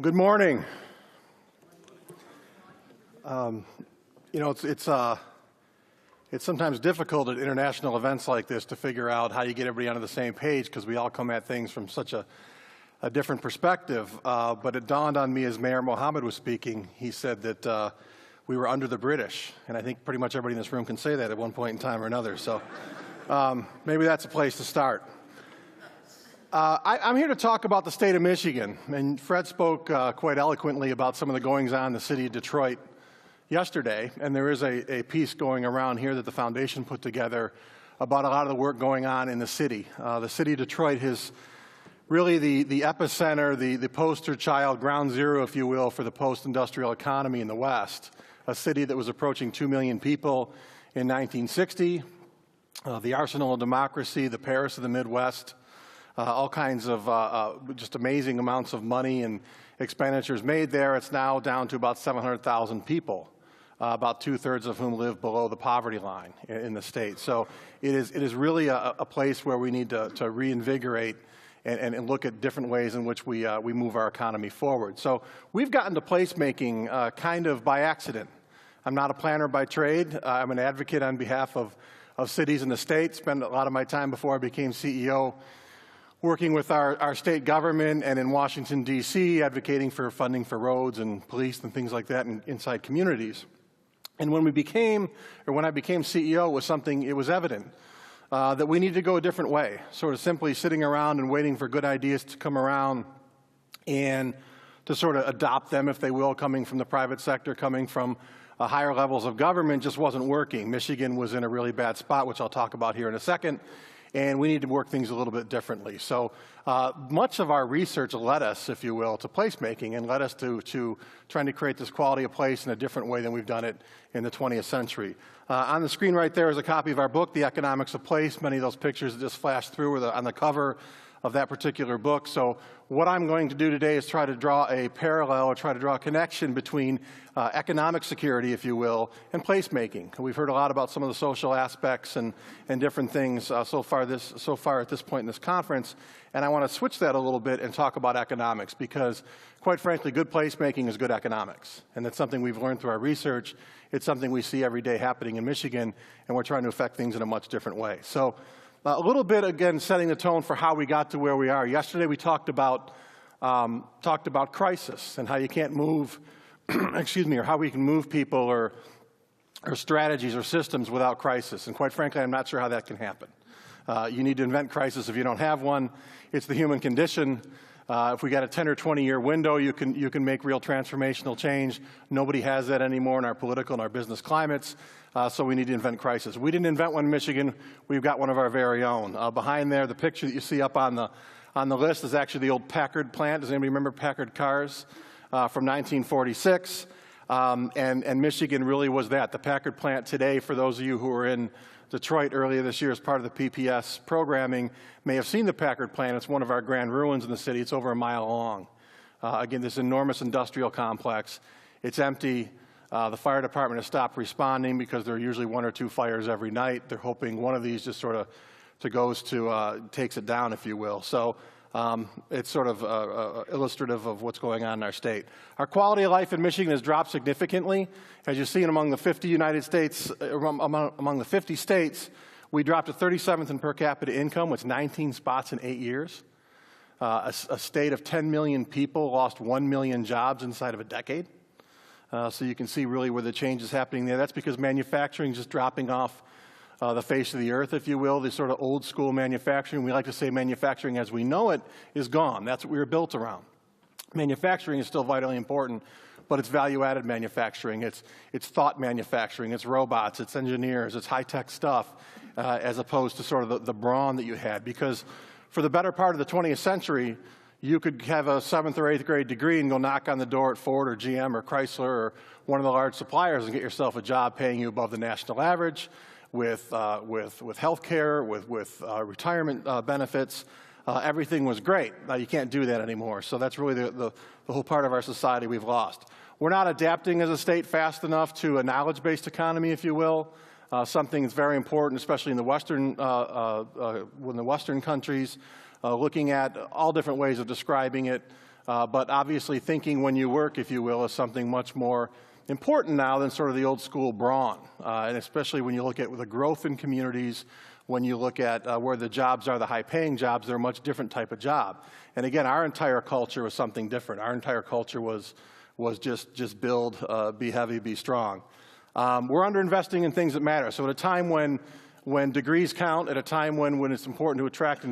Good morning. It's sometimes difficult at international events like this to figure out how you get everybody onto the same page because we all come at things from such a different perspective. But it dawned on me as Mayor Mohammed was speaking. He said that we were under the British, and I think pretty much everybody in this room can say that at one point in time or another. So maybe that's a place to start. I'm here to talk about the state of Michigan, and Fred spoke quite eloquently about some of the goings-on in the city of Detroit yesterday, and there is a piece going around here that the foundation put together about a lot of the work going on in the city. The city of Detroit is really the epicenter, the poster child, ground zero, if you will, for the post-industrial economy in the West, a city that was approaching 2 million people in 1960, the arsenal of democracy, the Paris of the Midwest. All kinds of just amazing amounts of money and expenditures made there. It's now down to about 700,000 people, about two-thirds of whom live below the poverty line in the state. So it is really a place where we need to reinvigorate and look at different ways in which we move our economy forward. So we've gotten to placemaking kind of by accident. I'm not a planner by trade. I'm an advocate on behalf of cities in the state. Spent a lot of my time before I became CEO working with our state government and in Washington, D.C., advocating for funding for roads and police and things like that inside communities. And when I became CEO, it was evident that we need to go a different way, sort of simply sitting around and waiting for good ideas to come around and to sort of adopt them, if they will, coming from the private sector, coming from higher levels of government, just wasn't working. Michigan was in a really bad spot, which I'll talk about here in a second. And we need to work things a little bit differently. So much of our research led us, if you will, to placemaking and led us to trying to create this quality of place in a different way than we've done it in the 20th century. On the screen right there is a copy of our book, The Economics of Place. Many of those pictures that just flashed through are on the cover of that particular book. So what I'm going to do today is try to draw a parallel or try to draw a connection between economic security, if you will, and placemaking. We've heard a lot about some of the social aspects and different things so far at this point in this conference, and I want to switch that a little bit and talk about economics because, quite frankly, good placemaking is good economics, and that's something we've learned through our research. It's something we see every day happening in Michigan, and we're trying to affect things in a much different way. So a little bit, again, setting the tone for how we got to where we are. Yesterday we talked about crisis and how you can't move, or how we can move people or strategies or systems without crisis. And quite frankly, I'm not sure how that can happen. You need to invent crisis if you don't have one. It's the human condition. If we got a 10 or 20-year window, you can make real transformational change. Nobody has that anymore in our political and our business climates, so we need to invent crisis. We didn't invent one in Michigan. We've got one of our very own. Behind there, the picture that you see up on the list is actually the old Packard plant. Does anybody remember Packard cars from 1946? And Michigan really was that. The Packard plant today, for those of you who were in Detroit earlier this year as part of the PPS programming, may have seen the Packard plant. It's one of our grand ruins in the city. It's over a mile long. Again, this enormous industrial complex. It's empty. The fire department has stopped responding because there are usually 1 or 2 fires every night. They're hoping one of these just sort of takes it down, if you will. So it's sort of illustrative of what's going on in our state. Our quality of life in Michigan has dropped significantly. As you see, among the 50 among the 50 states, we dropped to 37th in per capita income, which is 19 spots in 8 years. A state of 10 million people lost 1 million jobs inside of a decade. So you can see really where the change is happening there. That's because manufacturing is just dropping off the face of the earth, if you will, the sort of old school manufacturing. We like to say manufacturing as we know it is gone. That's what we were built around. Manufacturing is still vitally important, but it's value-added manufacturing. It's thought manufacturing. It's robots. It's engineers. It's high-tech stuff as opposed to sort of the brawn that you had. Because for the better part of the 20th century, you could have a 7th or 8th grade degree and go knock on the door at Ford or GM or Chrysler or one of the large suppliers and get yourself a job paying you above the national average with health care, with retirement benefits. Everything was great. Now you can't do that anymore. So that's really the whole part of our society we've lost. We're not adapting as a state fast enough to a knowledge-based economy, if you will. Something that's very important, especially in the Western countries, looking at all different ways of describing it. but obviously thinking when you work, if you will, is something much more important now than sort of the old school brawn, and especially when you look at the growth in communities, when you look at where the jobs are, the high-paying jobs, they're a much different type of job. And again, our entire culture was something different. Our entire culture was just build, be heavy, be strong. We're underinvesting in things that matter. So at a time when degrees count, at a time when it's important to attract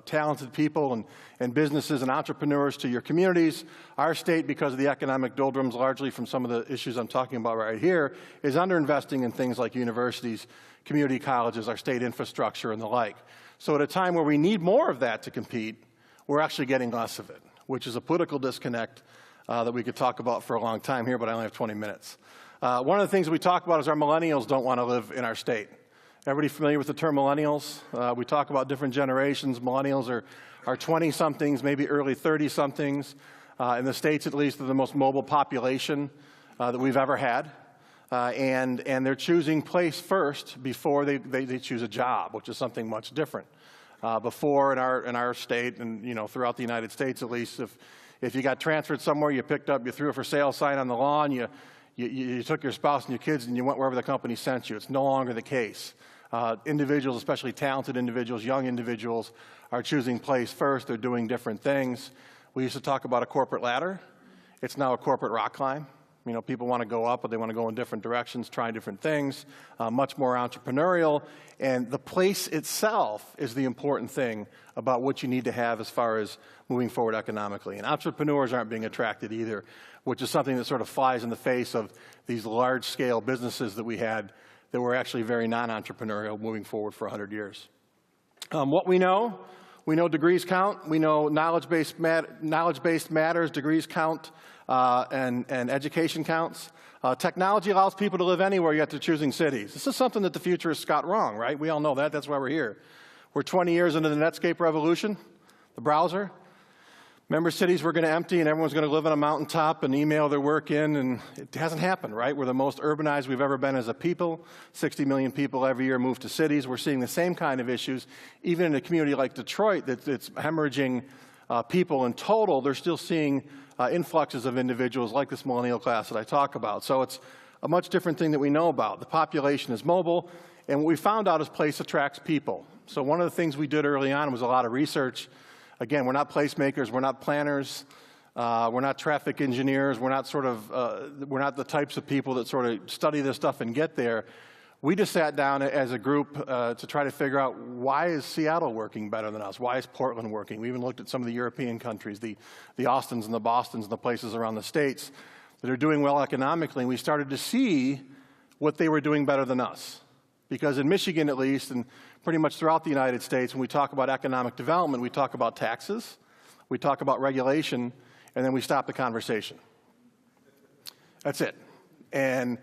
talented people and businesses and entrepreneurs to your communities, our state, because of the economic doldrums, largely from some of the issues I'm talking about right here, is underinvesting in things like universities, community colleges, our state infrastructure, and the like. So at a time where we need more of that to compete, we're actually getting less of it, which is a political disconnect that we could talk about for a long time here, but I only have 20 minutes. One of the things we talk about is our millennials don't want to live in our state. Everybody familiar with the term millennials? We talk about different generations. Millennials are 20-somethings, maybe early 30-somethings. In the States, at least, they're the most mobile population that we've ever had. And they're choosing place first before they choose a job, which is something much different. Before in our state, and throughout the United States at least, if you got transferred somewhere, you threw a for sale sign on the lawn, you took your spouse and your kids and you went wherever the company sent you. It's no longer the case. Individuals, especially talented individuals, young individuals, are choosing place first. They're doing different things. We used to talk about a corporate ladder. It's now a corporate rock climb. People want to go up, but they want to go in different directions, trying different things, much more entrepreneurial. And the place itself is the important thing about what you need to have as far as moving forward economically. And entrepreneurs aren't being attracted either, which is something that sort of flies in the face of these large-scale businesses that we had that were actually very non-entrepreneurial moving forward for 100 years. What we know degrees count. We know knowledge-based matters, degrees count, and education counts. Technology allows people to live anywhere, yet they're choosing cities. This is something that the futurists got wrong, right? We all know that. That's why we're here. We're 20 years into the Netscape revolution, the browser. Remember, cities were going to empty and everyone's going to live on a mountaintop and email their work in, and it hasn't happened, right? We're the most urbanized we've ever been as a people. 60 million people every year move to cities. We're seeing the same kind of issues. Even in a community like Detroit that's hemorrhaging people in total, they're still seeing influxes of individuals like this millennial class that I talk about. So it's a much different thing that we know about. The population is mobile, and what we found out is place attracts people. So one of the things we did early on was a lot of research. Again, we're not placemakers, we're not planners, we're not traffic engineers, we're not the types of people that sort of study this stuff and get there. We just sat down as a group to try to figure out, why is Seattle working better than us? Why is Portland working? We even looked at some of the European countries, the Austins and the Bostons and the places around the states that are doing well economically, and we started to see what they were doing better than us. Because in Michigan, at least, and pretty much throughout the United States, when we talk about economic development, we talk about taxes, we talk about regulation, and then we stop the conversation. That's it. And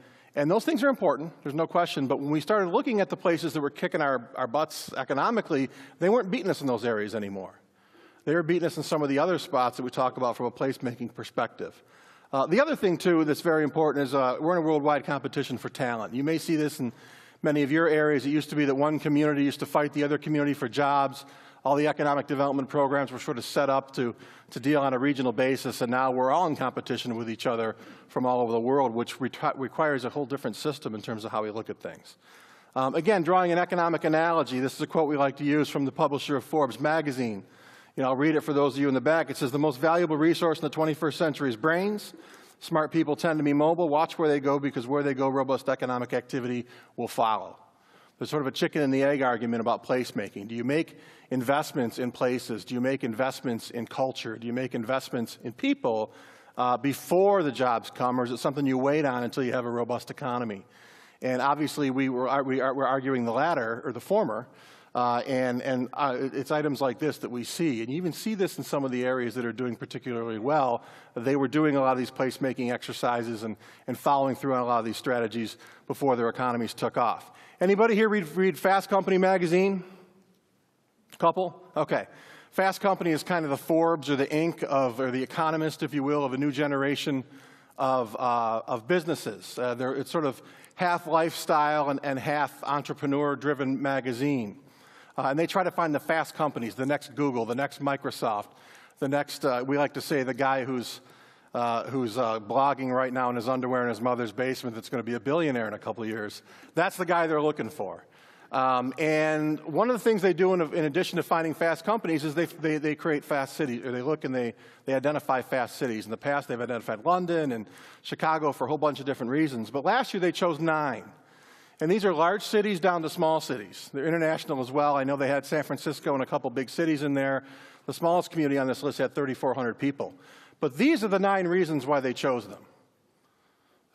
those things are important, there's no question, but when we started looking at the places that were kicking our butts economically, they weren't beating us in those areas anymore. They were beating us in some of the other spots that we talk about from a placemaking perspective. The other thing, too, that's very important is we're in a worldwide competition for talent. You may see this in many of your areas. It used to be that one community used to fight the other community for jobs. All the economic development programs were sort of set up to deal on a regional basis, and now we're all in competition with each other from all over the world, which requires a whole different system in terms of how we look at things. Again, drawing an economic analogy, this is a quote we like to use from the publisher of Forbes magazine. I'll read it for those of you in the back. It says, "The most valuable resource in the 21st century is brains. Smart people tend to be mobile. Watch where they go, because where they go, robust economic activity will follow." There's sort of a chicken and the egg argument about placemaking. Do you make investments in places? Do you make investments in culture? Do you make investments in people before the jobs come, or is it something you wait on until you have a robust economy? And obviously, we're arguing the latter, or the former. It's items like this that we see. And you even see this in some of the areas that are doing particularly well. They were doing a lot of these placemaking exercises and following through on a lot of these strategies before their economies took off. Anybody here read Fast Company magazine? Couple? Okay. Fast Company is kind of the Forbes or the Inc. or the Economist, if you will, of a new generation of businesses. It's sort of half lifestyle and half entrepreneur-driven magazine. And they try to find the fast companies, the next Google, the next Microsoft, the next, we like to say, the guy who's blogging right now in his underwear in his mother's basement that's going to be a billionaire in a couple of years. That's the guy they're looking for. And one of the things they do in addition to finding fast companies is they create fast cities, or they look and they identify fast cities. In the past, they've identified London and Chicago for a whole bunch of different reasons. But last year, they chose 9. And these are large cities down to small cities. They're international as well. I know they had San Francisco and a couple big cities in there. The smallest community on this list had 3,400 people. But these are the 9 reasons why they chose them.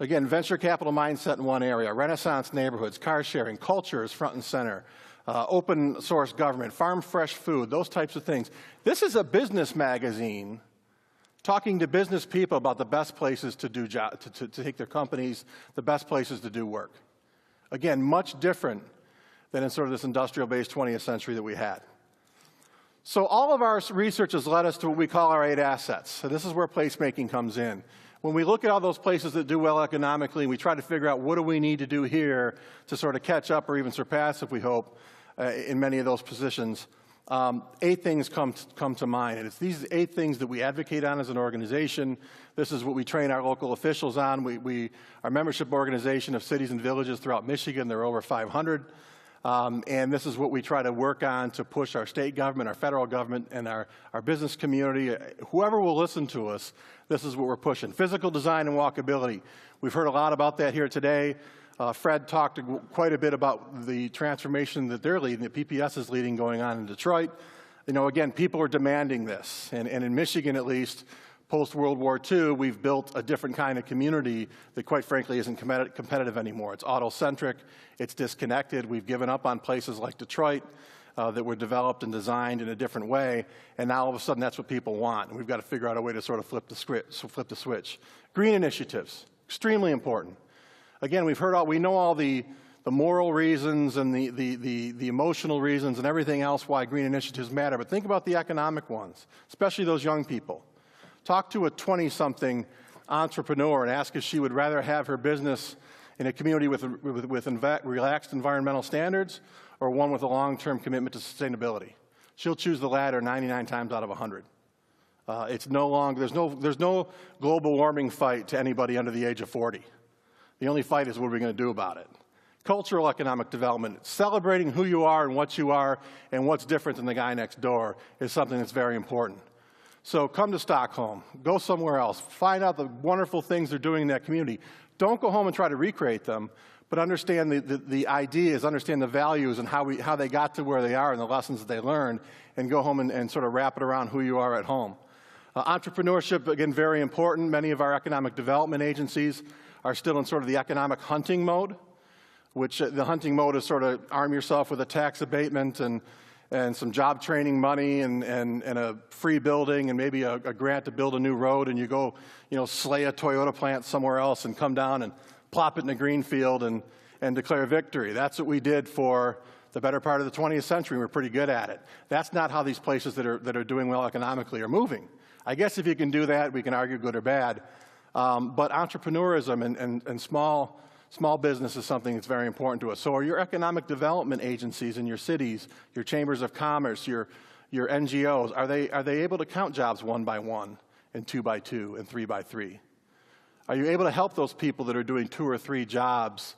Again, venture capital mindset in one area, Renaissance neighborhoods, car sharing, culture is front and center, open source government, farm fresh food, those types of things. This is a business magazine talking to business people about the best places to do to take their companies, the best places to do work. Again, much different than in sort of this industrial-based 20th century that we had. So all of our research has led us to what we call our 8 assets. So this is where placemaking comes in. When we look at all those places that do well economically, we try to figure out what do we need to do here to sort of catch up or even surpass, if we hope, in many of those positions. 8 things come to mind, and it's these 8 things that we advocate on as an organization. This is what we train our local officials on. Our membership organization of cities and villages throughout Michigan, there are over 500. And this is what we try to work on to push our state government, our federal government, and our business community. Whoever will listen to us, this is what we're pushing. Physical design and walkability. We've heard a lot about that here today. Fred talked quite a bit about the transformation that they're leading, that PPS is leading going on in Detroit. You know, again, people are demanding this. And in Michigan, at least, post-World War II, we've built a different kind of community that, quite frankly, isn't competitive anymore. It's auto-centric. It's disconnected. We've given up on places like Detroit that were developed and designed in a different way, and now all of a sudden that's what people want. And we've got to figure out a way to sort of flip the switch. Green initiatives, extremely important. Again, we know all the moral reasons and the emotional reasons and everything else why green initiatives matter, but think about the economic ones, especially those young people. Talk to a 20-something entrepreneur and ask if she would rather have her business in a community with relaxed environmental standards or one with a long-term commitment to sustainability. She'll choose the latter 99 times out of 100. It's no longer, there's no global warming fight to anybody under the age of 40. The only fight is what are we going to do about it. Cultural economic development, celebrating who you are and what's different than the guy next door is something that's very important. So come to Stockholm, go somewhere else, find out the wonderful things they're doing in that community. Don't go home and try to recreate them, but understand the ideas, understand the values and how they got to where they are and the lessons that they learned, and go home and sort of wrap it around who you are at home. Entrepreneurship, again, very important. Many of our economic development agencies are still in sort of the economic hunting mode, which the hunting mode is sort of arm yourself with a tax abatement and some job training money and a free building and maybe a grant to build a new road, and you go, slay a Toyota plant somewhere else and come down and plop it in a green field and declare victory. That's what we did for the better part of the 20th century. We're pretty good at it. That's not how these places that are doing well economically are moving. I guess if you can do that, we can argue good or bad. But entrepreneurism and small business is something that's very important to us. So are your economic development agencies in your cities, your chambers of commerce, your NGOs, are they able to count jobs 1 by 1 and 2 by 2 and 3 by 3? Are you able to help those people that are doing 2 or 3 jobs,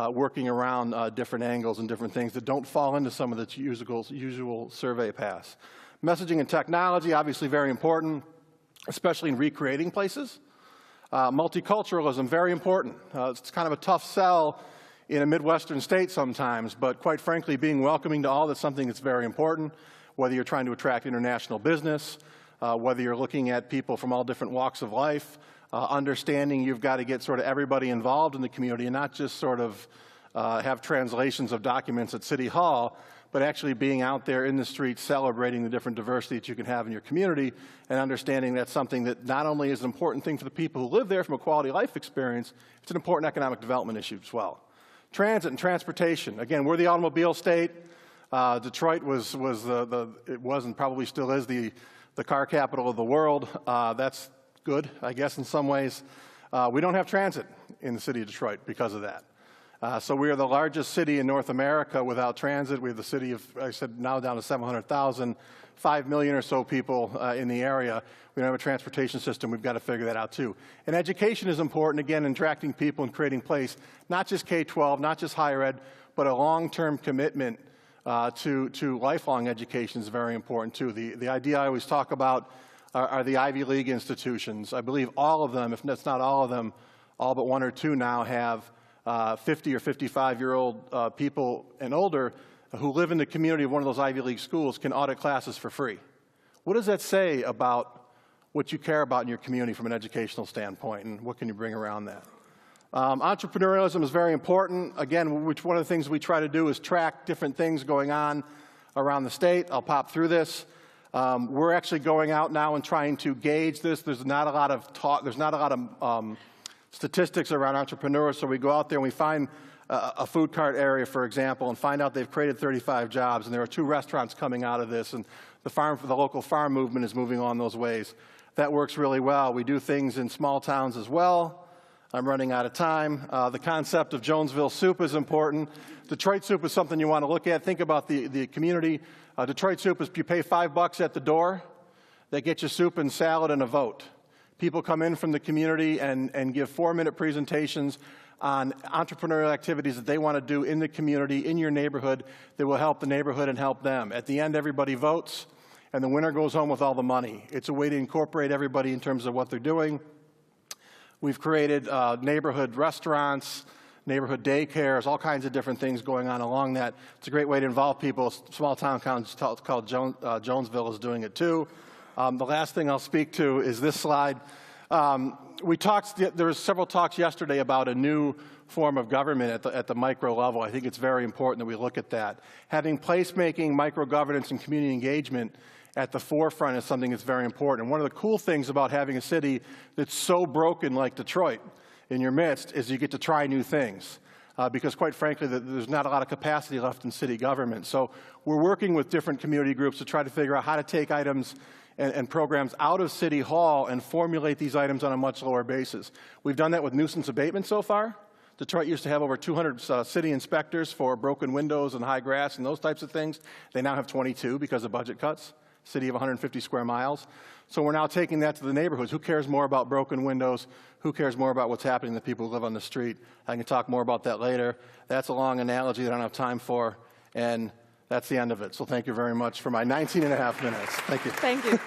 working around different angles and different things that don't fall into some of the usual survey paths? Messaging and technology, obviously very important, especially in recreating places. Multiculturalism, very important. It's kind of a tough sell in a Midwestern state sometimes, but quite frankly, being welcoming to all, that's something that's very important, whether you're trying to attract international business, whether you're looking at people from all different walks of life, understanding you've got to get sort of everybody involved in the community and not just sort of have translations of documents at City Hall, but actually being out there in the streets celebrating the different diversity that you can have in your community and understanding that's something that not only is an important thing for the people who live there from a quality of life experience, it's an important economic development issue as well. Transit and transportation. Again, we're the automobile state. Detroit was and probably still is the car capital of the world. That's good, I guess, in some ways. We don't have transit in the city of Detroit because of that. So we are the largest city in North America without transit. We have the city of, I said, now down to 700,000, 5 million or so people in the area. We don't have a transportation system. We've got to figure that out too. And education is important, again, in attracting people and creating place, not just K-12, not just higher ed, but a long-term commitment to lifelong education is very important too. The idea I always talk about are the Ivy League institutions. I believe all of them, if that's not all of them, all but one or two now have 50 or 55-year-old people and older who live in the community of one of those Ivy League schools can audit classes for free. What does that say about what you care about in your community from an educational standpoint, and what can you bring around that? Entrepreneurialism is very important. Again, one of the things we try to do is track different things going on around the state. I'll pop through this. We're actually going out now and trying to gauge this. There's not a lot of talk. There's not a lot of statistics around entrepreneurs, so we go out there and we find a food cart area, for example, and find out they've created 35 jobs, and there are 2 restaurants coming out of this, and the local farm movement is moving on those ways. That works really well. We do things in small towns as well. I'm running out of time. The concept of Jonesville soup is important. Detroit soup is something you want to look at. Think about the community. Detroit soup is you pay $5 at the door. They get you soup and salad and a vote. People come in from the community and give 4-minute presentations on entrepreneurial activities that they want to do in the community, in your neighborhood, that will help the neighborhood and help them. At the end, everybody votes, and the winner goes home with all the money. It's a way to incorporate everybody in terms of what they're doing. We've created neighborhood restaurants, neighborhood daycares, all kinds of different things going on along that. It's a great way to involve people. Small town called Jonesville is doing it too. The last thing I'll speak to is this slide. There were several talks yesterday about a new form of government at the micro level. I think it's very important that we look at that. Having placemaking, micro-governance, and community engagement at the forefront is something that's very important. And one of the cool things about having a city that's so broken like Detroit in your midst is you get to try new things. Because quite frankly, there's not a lot of capacity left in city government. So we're working with different community groups to try to figure out how to take items and programs out of City Hall and formulate these items on a much lower basis. We've done that with nuisance abatement so far. Detroit used to have over 200 city inspectors for broken windows and high grass and those types of things. They now have 22 because of budget cuts. City of 150 square miles. So we're now taking that to the neighborhoods. Who cares more about broken windows? Who cares more about what's happening to people who live on the street? I can talk more about that later. That's a long analogy that I don't have time for, and that's the end of it. So thank you very much for my 19 and a half minutes. Thank you. Thank you.